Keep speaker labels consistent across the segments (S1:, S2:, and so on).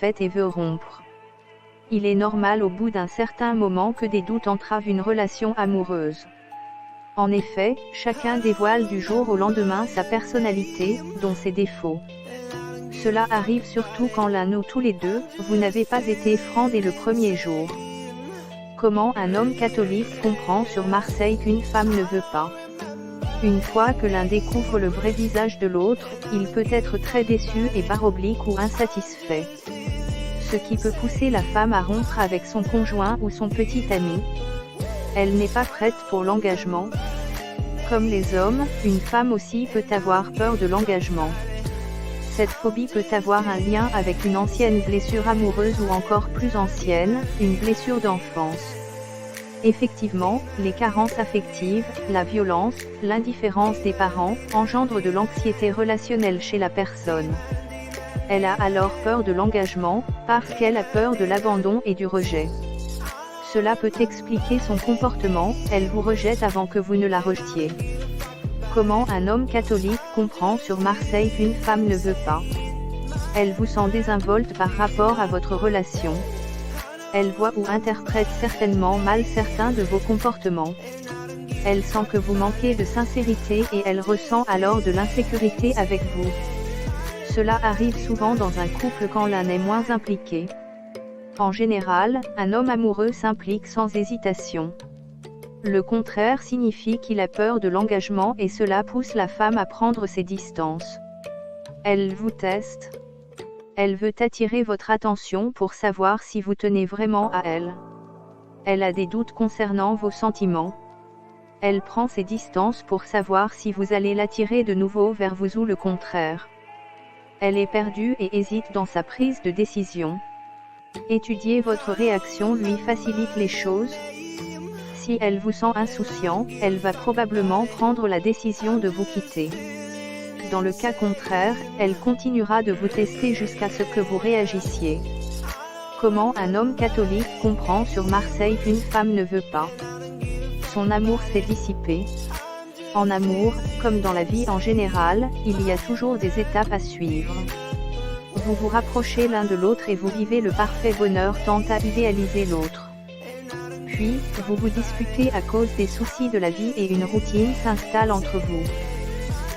S1: fait et veut rompre. Il est normal au bout d'un certain moment que des doutes entravent une relation amoureuse. En effet, chacun dévoile du jour au lendemain sa personnalité, dont ses défauts. Cela arrive surtout quand l'un ou tous les deux, vous n'avez pas été franc dès le premier jour. Comment un homme catholique comprend sur Marseille qu'une femme ne veut pas. Une fois que l'un découvre le vrai visage de l'autre, il peut être très déçu et / ou insatisfait. Ce qui peut pousser la femme à rompre avec son conjoint ou son petit ami. Elle n'est pas prête pour l'engagement. Comme les hommes, une femme aussi peut avoir peur de l'engagement. Cette phobie peut avoir un lien avec une ancienne blessure amoureuse ou encore plus ancienne, une blessure d'enfance. Effectivement, les carences affectives, la violence, l'indifférence des parents, engendrent de l'anxiété relationnelle chez la personne. Elle a alors peur de l'engagement, parce qu'elle a peur de l'abandon et du rejet. Cela peut expliquer son comportement, elle vous rejette avant que vous ne la rejetiez. Comment un homme catholique comprend sur Marseille qu'une femme ne veut pas. Elle vous sent désinvolte par rapport à votre relation. Elle voit ou interprète certainement mal certains de vos comportements. Elle sent que vous manquez de sincérité et elle ressent alors de l'insécurité avec vous. Cela arrive souvent dans un couple quand l'un est moins impliqué. En général, un homme amoureux s'implique sans hésitation. Le contraire signifie qu'il a peur de l'engagement et cela pousse la femme à prendre ses distances. Elle vous teste. Elle veut attirer votre attention pour savoir si vous tenez vraiment à elle. Elle a des doutes concernant vos sentiments. Elle prend ses distances pour savoir si vous allez l'attirer de nouveau vers vous ou le contraire. Elle est perdue et hésite dans sa prise de décision. Étudier votre réaction lui facilite les choses. Si elle vous sent insouciant, elle va probablement prendre la décision de vous quitter. Dans le cas contraire, elle continuera de vous tester jusqu'à ce que vous réagissiez. Comment un homme catholique comprend sur Marseille qu'une femme ne veut pas. Son amour s'est dissipé. En amour, comme dans la vie en général, il y a toujours des étapes à suivre. Vous vous rapprochez l'un de l'autre et vous vivez le parfait bonheur tant à idéaliser l'autre. Puis, vous vous disputez à cause des soucis de la vie et une routine s'installe entre vous.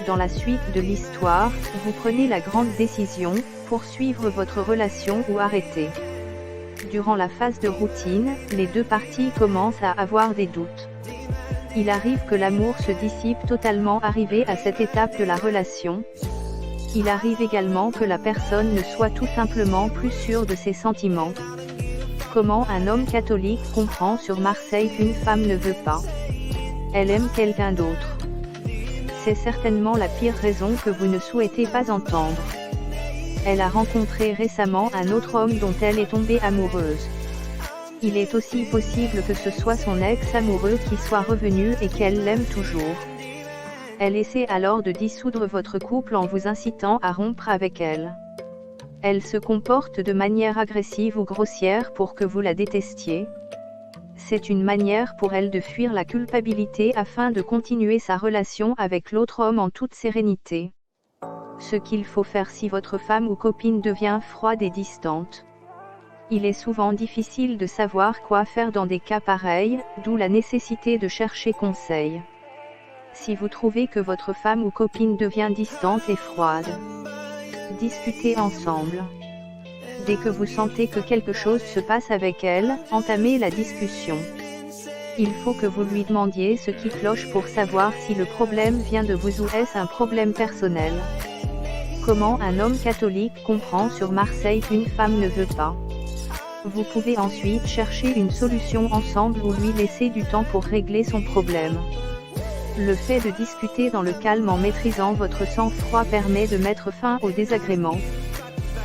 S1: Dans la suite de l'histoire, vous prenez la grande décision, poursuivre votre relation ou arrêter. Durant la phase de routine, les deux parties commencent à avoir des doutes. Il arrive que l'amour se dissipe totalement arrivé à cette étape de la relation. Il arrive également que la personne ne soit tout simplement plus sûre de ses sentiments. Comment un homme catholique comprend sur Marseille qu'une femme ne veut pas. Elle aime quelqu'un d'autre. C'est certainement la pire raison que vous ne souhaitez pas entendre. Elle a rencontré récemment un autre homme dont elle est tombée amoureuse. Il est aussi possible que ce soit son ex-amoureux qui soit revenu et qu'elle l'aime toujours. Elle essaie alors de dissoudre votre couple en vous incitant à rompre avec elle. Elle se comporte de manière agressive ou grossière pour que vous la détestiez. C'est une manière pour elle de fuir la culpabilité afin de continuer sa relation avec l'autre homme en toute sérénité. Ce qu'il faut faire si votre femme ou copine devient froide et distante. Il est souvent difficile de savoir quoi faire dans des cas pareils, d'où la nécessité de chercher conseil. Si vous trouvez que votre femme ou copine devient distante et froide, discutez ensemble. Dès que vous sentez que quelque chose se passe avec elle, entamez la discussion. Il faut que vous lui demandiez ce qui cloche pour savoir si le problème vient de vous ou est-ce un problème personnel. Comment un homme catholique comprend sur Marseille qu'une femme ne veut pas. Vous pouvez ensuite chercher une solution ensemble ou lui laisser du temps pour régler son problème. Le fait de discuter dans le calme en maîtrisant votre sang-froid permet de mettre fin au désagrément.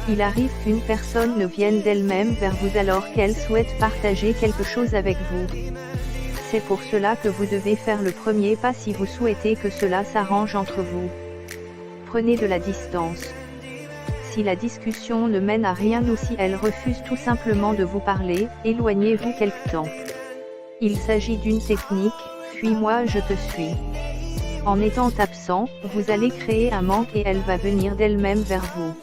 S1: Il arrive qu'une personne ne vienne d'elle-même vers vous alors qu'elle souhaite partager quelque chose avec vous. C'est pour cela que vous devez faire le premier pas si vous souhaitez que cela s'arrange entre vous. Prenez de la distance. Si la discussion ne mène à rien ou si elle refuse tout simplement de vous parler, éloignez-vous quelque temps. Il s'agit d'une technique, fuis-moi je te suis. En étant absent, vous allez créer un manque et elle va venir d'elle-même vers vous.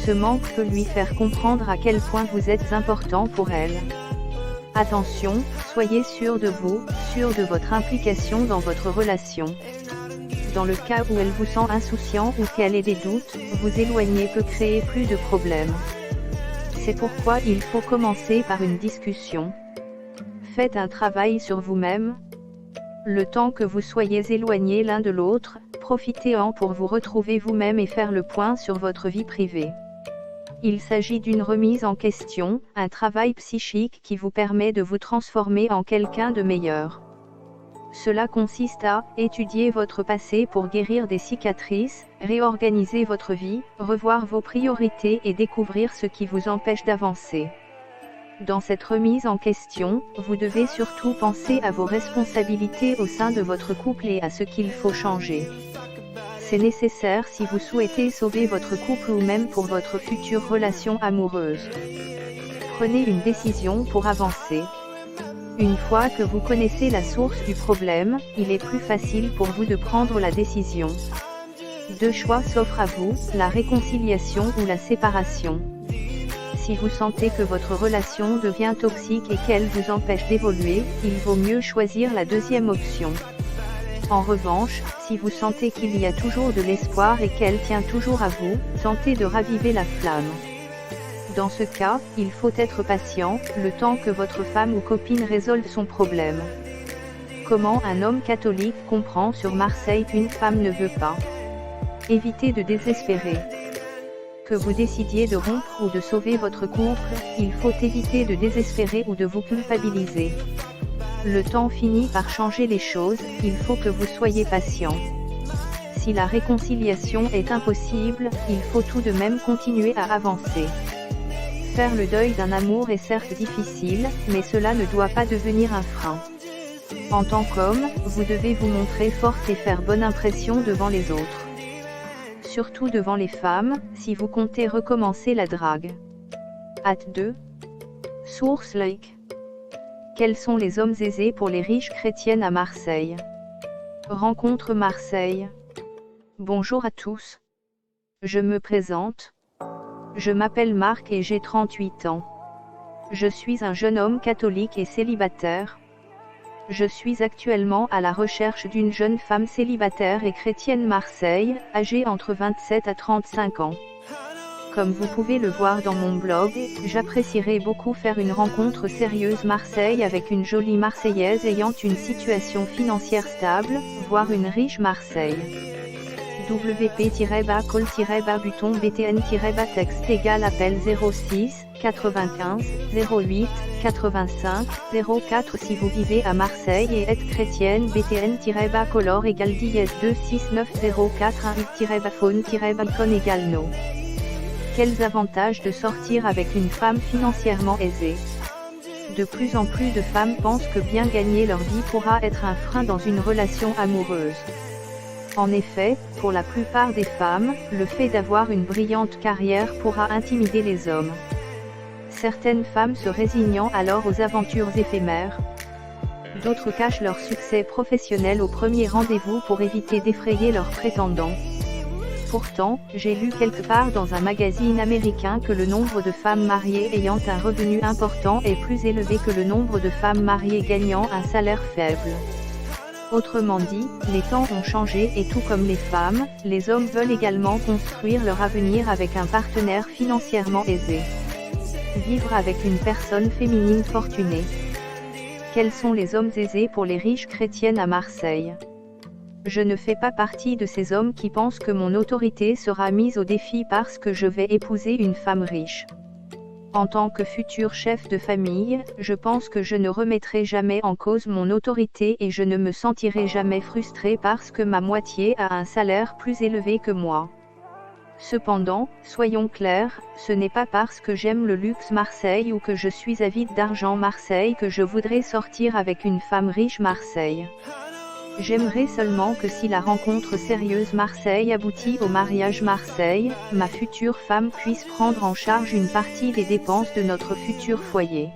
S1: Ce manque peut lui faire comprendre à quel point vous êtes important pour elle. Attention, soyez sûr de vous, sûr de votre implication dans votre relation. Dans le cas où elle vous sent insouciant ou qu'elle ait des doutes, vous éloigner peut créer plus de problèmes. C'est pourquoi il faut commencer par une discussion. Faites un travail sur vous-même. Le temps que vous soyez éloignés l'un de l'autre, profitez-en pour vous retrouver vous-même et faire le point sur votre vie privée. Il s'agit d'une remise en question, un travail psychique qui vous permet de vous transformer en quelqu'un de meilleur. Cela consiste à étudier votre passé pour guérir des cicatrices, réorganiser votre vie, revoir vos priorités et découvrir ce qui vous empêche d'avancer. Dans cette remise en question, vous devez surtout penser à vos responsabilités au sein de votre couple et à ce qu'il faut changer. C'est nécessaire si vous souhaitez sauver votre couple ou même pour votre future relation amoureuse. Prenez une décision pour avancer. Une fois que vous connaissez la source du problème, il est plus facile pour vous de prendre la décision. Deux choix s'offrent à vous, la réconciliation ou la séparation. Si vous sentez que votre relation devient toxique et qu'elle vous empêche d'évoluer, il vaut mieux choisir la deuxième option. En revanche, si vous sentez qu'il y a toujours de l'espoir et qu'elle tient toujours à vous, tentez de raviver la flamme. Dans ce cas, il faut être patient, le temps que votre femme ou copine résolve son problème. Comment un homme catholique comprend sur Marseille qu'une femme ne veut pas. Évitez de désespérer. Que vous décidiez de rompre ou de sauver votre couple, il faut éviter de désespérer ou de vous culpabiliser. Le temps finit par changer les choses, il faut que vous soyez patient. Si la réconciliation est impossible, il faut tout de même continuer à avancer. Faire le deuil d'un amour est certes difficile, mais cela ne doit pas devenir un frein. En tant qu'homme, vous devez vous montrer forte et faire bonne impression devant les autres. Surtout devant les femmes, si vous comptez recommencer la drague. Acte 2. Source Like. Quels sont les hommes aisés pour les riches chrétiennes à Marseille? Rencontre Marseille. Bonjour à tous. Je me présente. Je m'appelle Marc et j'ai 38 ans. Je suis un jeune homme catholique et célibataire. Je suis actuellement à la recherche d'une jeune femme célibataire et chrétienne Marseille, âgée entre 27 à 35 ans. Comme vous pouvez le voir dans mon blog, j'apprécierais beaucoup faire une rencontre sérieuse Marseille avec une jolie Marseillaise ayant une situation financière stable, voire une riche Marseille. WP-call-buton BTN-texte égal appel 06 95 08 85 04 si vous vivez à Marseille et êtes chrétienne BTN-color égal 10 26904 1-phone-balcon égal no. Quels avantages de sortir avec une femme financièrement aisée? De plus en plus de femmes pensent que bien gagner leur vie pourra être un frein dans une relation amoureuse. En effet, pour la plupart des femmes, le fait d'avoir une brillante carrière pourra intimider les hommes. Certaines femmes se résignant alors aux aventures éphémères. D'autres cachent leur succès professionnel au premier rendez-vous pour éviter d'effrayer leurs prétendants. Pourtant, j'ai lu quelque part dans un magazine américain que le nombre de femmes mariées ayant un revenu important est plus élevé que le nombre de femmes mariées gagnant un salaire faible. Autrement dit, les temps ont changé et tout comme les femmes, les hommes veulent également construire leur avenir avec un partenaire financièrement aisé. Vivre avec une personne féminine fortunée. Quels sont les hommes aisés pour les riches chrétiennes à Marseille? Je ne fais pas partie de ces hommes qui pensent que mon autorité sera mise au défi parce que je vais épouser une femme riche. En tant que futur chef de famille, je pense que je ne remettrai jamais en cause mon autorité et je ne me sentirai jamais frustré parce que ma moitié a un salaire plus élevé que moi. Cependant, soyons clairs, ce n'est pas parce que j'aime le luxe Marseille ou que je suis avide d'argent Marseille que je voudrais sortir avec une femme riche Marseille. J'aimerais seulement que si la rencontre sérieuse Marseille aboutit au mariage Marseille, ma future femme puisse prendre en charge une partie des dépenses de notre futur foyer.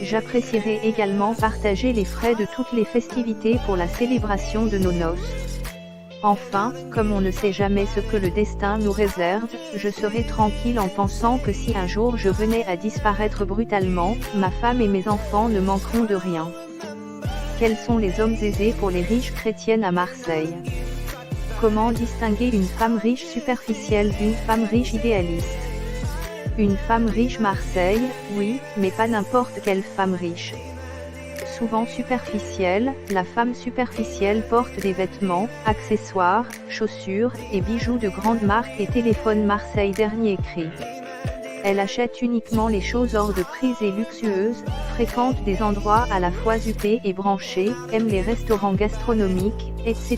S1: J'apprécierais également partager les frais de toutes les festivités pour la célébration de nos noces. Enfin, comme on ne sait jamais ce que le destin nous réserve, je serai tranquille en pensant que si un jour je venais à disparaître brutalement, ma femme et mes enfants ne manqueront de rien. Quels sont les hommes aisés pour les riches chrétiennes à Marseille? Comment distinguer une femme riche superficielle d'une femme riche idéaliste? Une femme riche Marseille, oui, mais pas n'importe quelle femme riche. Souvent superficielle, la femme superficielle porte des vêtements, accessoires, chaussures, et bijoux de grandes marques et téléphone Marseille dernier cri. Elle achète uniquement les choses hors de prise et luxueuses, fréquente des endroits à la fois huppés et branchés, aime les restaurants gastronomiques, etc.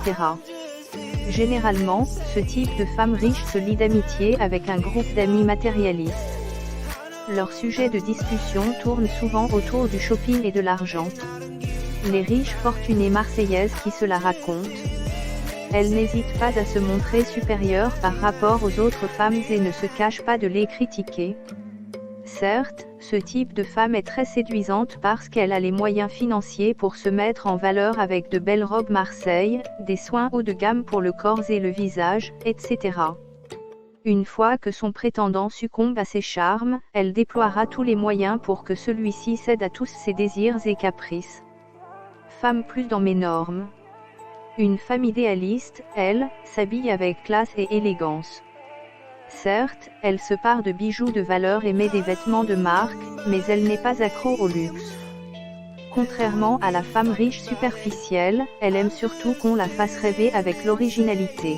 S1: Généralement, ce type de femme riche se lie d'amitié avec un groupe d'amis matérialistes. Leur sujet de discussion tourne souvent autour du shopping et de l'argent. Les riches fortunées marseillaises qui se la racontent. Elles n'hésitent pas à se montrer supérieures par rapport aux autres femmes et ne se cachent pas de les critiquer. Certes, ce type de femme est très séduisante parce qu'elle a les moyens financiers pour se mettre en valeur avec de belles robes Marseille, des soins haut de gamme pour le corps et le visage, etc. Une fois que son prétendant succombe à ses charmes, elle déploiera tous les moyens pour que celui-ci cède à tous ses désirs et caprices. Femme plus dans mes normes. Une femme idéaliste, elle, s'habille avec classe et élégance. Certes, elle se pare de bijoux de valeur et met des vêtements de marque, mais elle n'est pas accro au luxe. Contrairement à la femme riche superficielle, elle aime surtout qu'on la fasse rêver avec l'originalité.